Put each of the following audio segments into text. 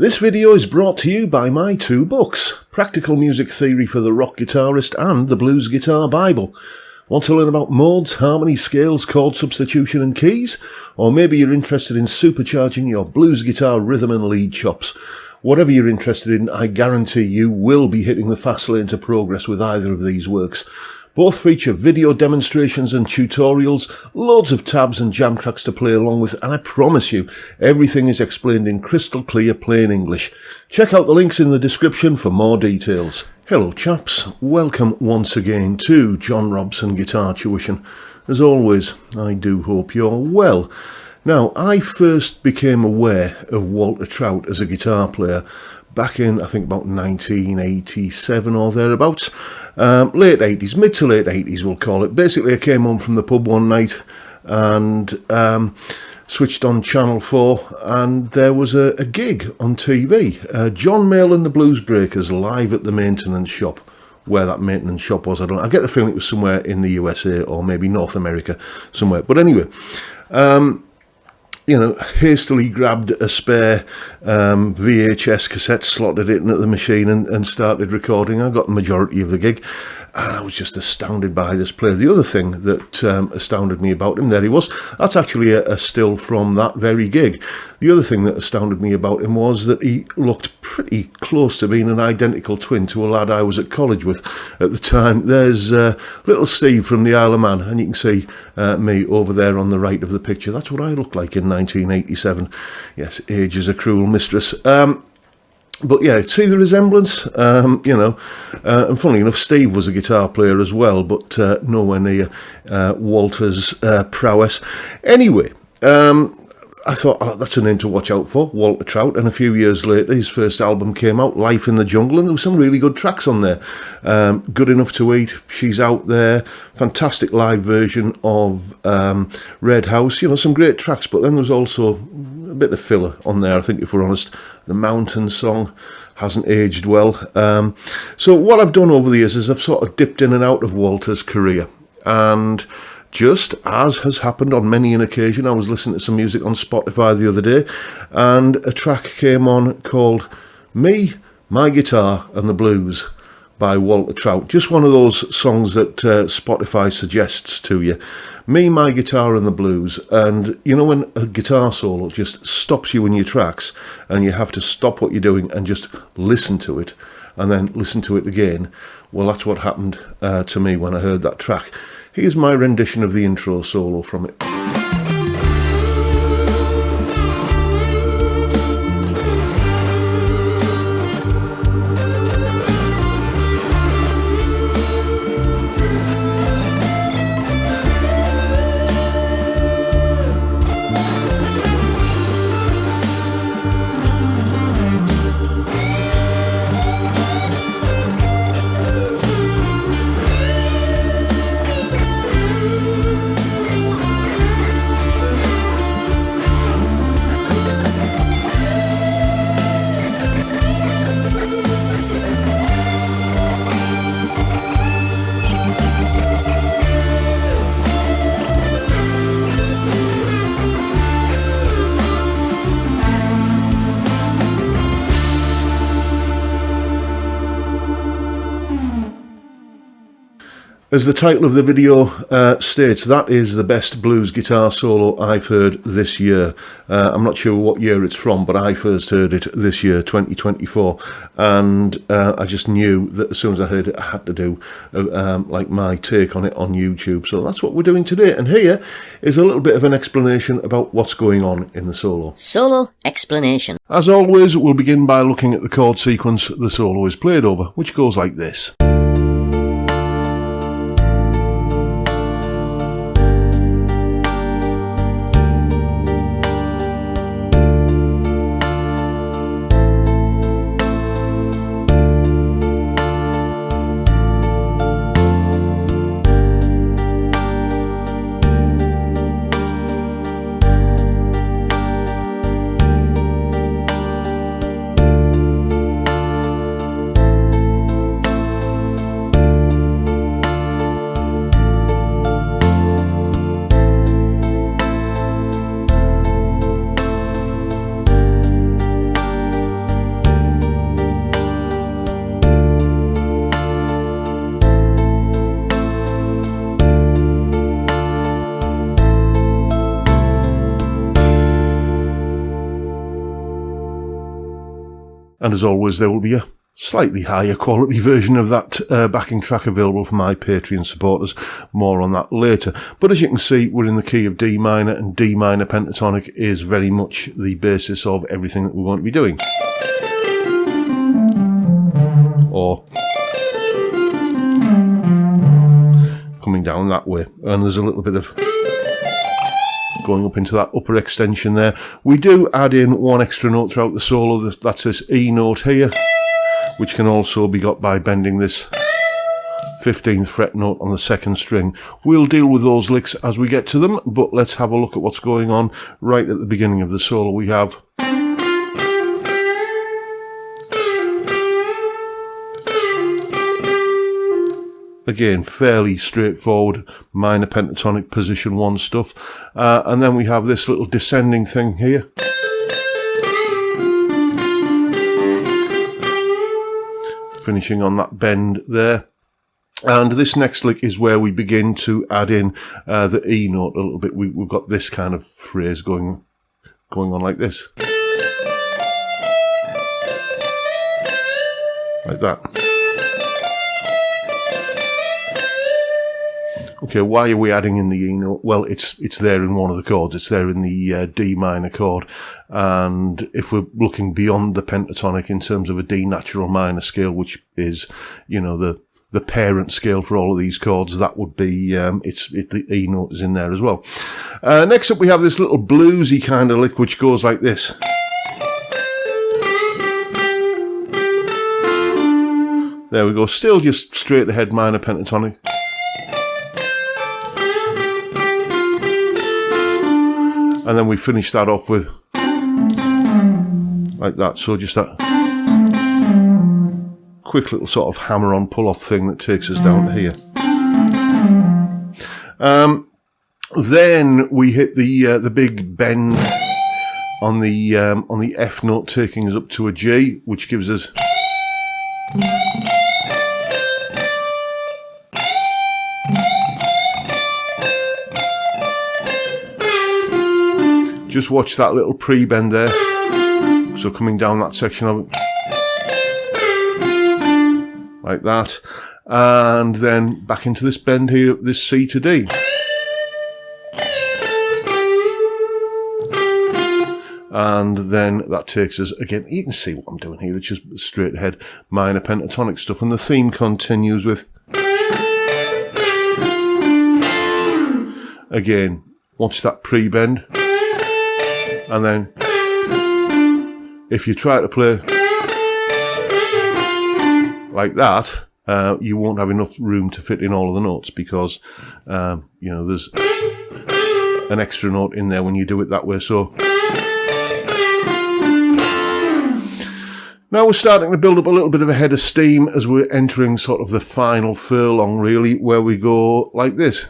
This video is brought to you by my two books, Practical Music Theory for the Rock Guitarist and The Blues Guitar Bible. Want to learn about modes, harmony, scales, chord substitution and keys? Or maybe you're interested in supercharging your blues guitar rhythm and lead chops. Whatever you're interested in, I guarantee you will be hitting the fast lane to progress with either of these works. Both feature video demonstrations and tutorials, loads of tabs and jam tracks to play along with, and I promise you, everything is explained in crystal clear plain English. Check out the links in the description for more details. Hello chaps, welcome once again to John Robson Guitar Tuition. As always, I do hope you're well. Now, I first became aware of Walter Trout as a guitar player back in, I think, about 1987 or thereabouts. Late 80s, mid to late 80s we'll call it. Basically, I came home from the pub one night and switched on Channel 4 and there was a gig on TV. John Mayall and the Blues Breakers live at the maintenance shop. Where that maintenance shop was, I get the feeling it was somewhere in the USA or maybe North America somewhere. But anyway, hastily grabbed a spare VHS cassette, slotted it into the machine and started recording. I got the majority of the gig and I was just astounded by this player. The other thing that astounded me about him, there he was, that's actually a still from that very gig. The other thing that astounded me about him was that he looked pretty close to being an identical twin to a lad I was at college with at the time. There's little Steve from the Isle of Man, and you can see me over there on the right of the picture. That's what I looked like in 1987. Yes, age is a cruel mistress. But yeah, see the resemblance, and funnily enough, Steve was a guitar player as well, but nowhere near Walter's prowess. Anyway, I thought, oh, that's a name to watch out for, Walter Trout, and a few years later his first album came out, Life in the Jungle, and there were some really good tracks on there. Good Enough to Eat, She's Out There, fantastic live version of Red House, some great tracks, but then there was also a bit of filler on there, I think, if we're honest. The Mountain Song hasn't aged well. So what I've done over the years is I've sort of dipped in and out of Walter's career, and just as has happened on many an occasion, I was listening to some music on Spotify the other day, and a track came on called Me, My Guitar and the Blues by Walter Trout. Just one of those songs that Spotify suggests to you. Me, My Guitar and the Blues. And when a guitar solo just stops you in your tracks and you have to stop what you're doing and just listen to it and then listen to it again, well, that's what happened to me when I heard that track. Here's my rendition of the intro solo from it. As the title of the video states, that is the best blues guitar solo I've heard this year. I'm not sure what year it's from, but I first heard it this year, 2024. And I just knew that as soon as I heard it, I had to do my take on it on YouTube. So that's what we're doing today. And here is a little bit of an explanation about what's going on in the solo. Solo explanation. As always, we'll begin by looking at the chord sequence the solo is played over, which goes like this. And as always, there will be a slightly higher quality version of that backing track available for my Patreon supporters. More on that later. But as you can see, we're in the key of D minor, and D minor pentatonic is very much the basis of everything that we want to be doing. Or coming down that way. And there's a little bit of going up into that upper extension there. We do add in one extra note throughout the solo. That's this E note here, which can also be got by bending this 15th fret note on the second string. We'll deal with those licks as we get to them, but let's have a look at what's going on right at the beginning of the solo. We have again, fairly straightforward minor pentatonic position 1 stuff. And then we have this little descending thing here. Finishing on that bend there. And this next lick is where we begin to add in the E note a little bit. We've got this kind of phrase going on like this. Like that. Okay, why are we adding in the E note? Well, it's there in one of the chords. It's there in the D minor chord. And if we're looking beyond the pentatonic in terms of a D natural minor scale, which is, you know, the parent scale for all of these chords, that would be, the E note is in there as well. Next up, we have this little bluesy kind of lick, which goes like this. There we go. Still just straight ahead minor pentatonic. And then we finish that off with like that. So just that quick little sort of hammer-on pull-off thing that takes us down to here. Then we hit the big bend on the F note, taking us up to a G, which gives us just watch that little pre-bend there. So coming down that section of it. Like that. And then back into this bend here, this C to D. And then that takes us, again, you can see what I'm doing here, it's just straight ahead minor pentatonic stuff. And the theme continues with, again, watch that pre-bend. And then, if you try to play like that, you won't have enough room to fit in all of the notes because, you know, there's an extra note in there when you do it that way. So now we're starting to build up a little bit of a head of steam as we're entering sort of the final furlong, really, where we go like this.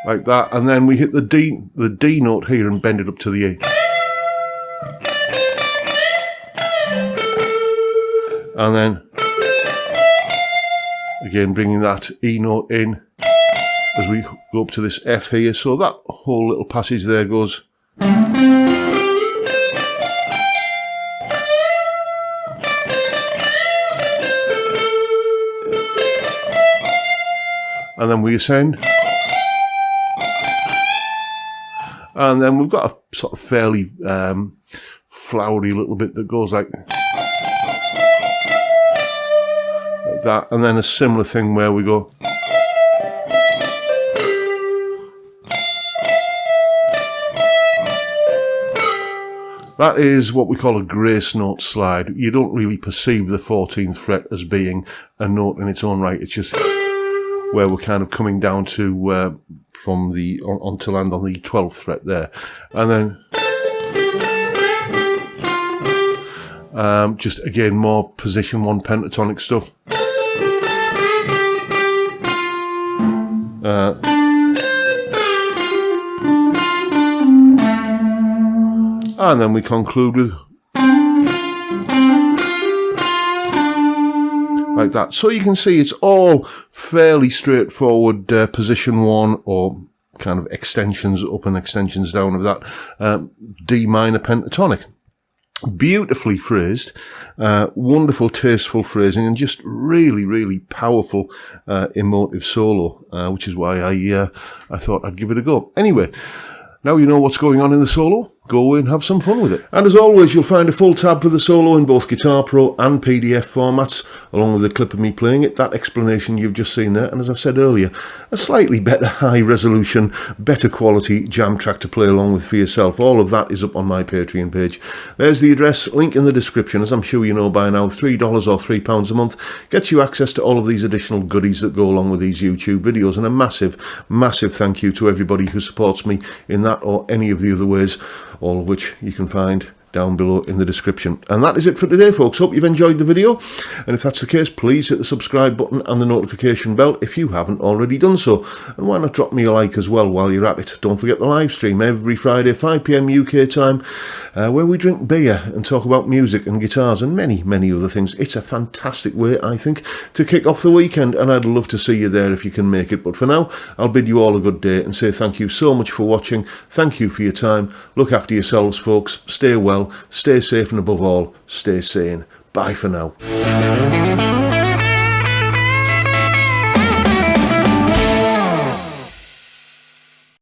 Like that, and then we hit the D note here and bend it up to the E. And then, again, bringing that E note in as we go up to this F here. So that whole little passage there goes. And then we ascend. And then we've got a sort of fairly flowery little bit that goes like that. And then a similar thing where we go. That is what we call a grace note slide. You don't really perceive the 14th fret as being a note in its own right. It's just where we're kind of coming down to from the on to land on the 12th fret there, and then just again more position 1 pentatonic stuff. And then we conclude with like like that. So you can see it's all fairly straightforward position 1 or kind of extensions up and extensions down of that D minor pentatonic. Beautifully phrased, wonderful, tasteful phrasing, and just really, really powerful, emotive solo, which is why I thought I'd give it a go. Anyway, now you know what's going on in the solo. Go away and have some fun with it. And as always, you'll find a full tab for the solo in both Guitar Pro and PDF formats, along with a clip of me playing it, that explanation you've just seen there, and as I said earlier, a slightly better high resolution, better quality jam track to play along with for yourself. All of that is up on my Patreon page. There's the address, link in the description. As I'm sure you know by now, $3 or £3 a month gets you access to all of these additional goodies that go along with these YouTube videos, and a massive, massive thank you to everybody who supports me in that or any of the other ways, all of which you can find down below in the description. And that is it for today, folks. Hope you've enjoyed the video, and if that's the case, please hit the subscribe button and the notification bell if you haven't already done so, and why not drop me a like as well while you're at it. Don't forget the live stream every Friday 5 PM UK time, where we drink beer and talk about music and guitars and many, many other things. It's a fantastic way, I think, to kick off the weekend, and I'd love to see you there if you can make it. But for now, I'll bid you all a good day and say thank you so much for watching. Thank you for your time. Look after yourselves, folks. Stay well, stay safe, and above all, stay sane. Bye for now.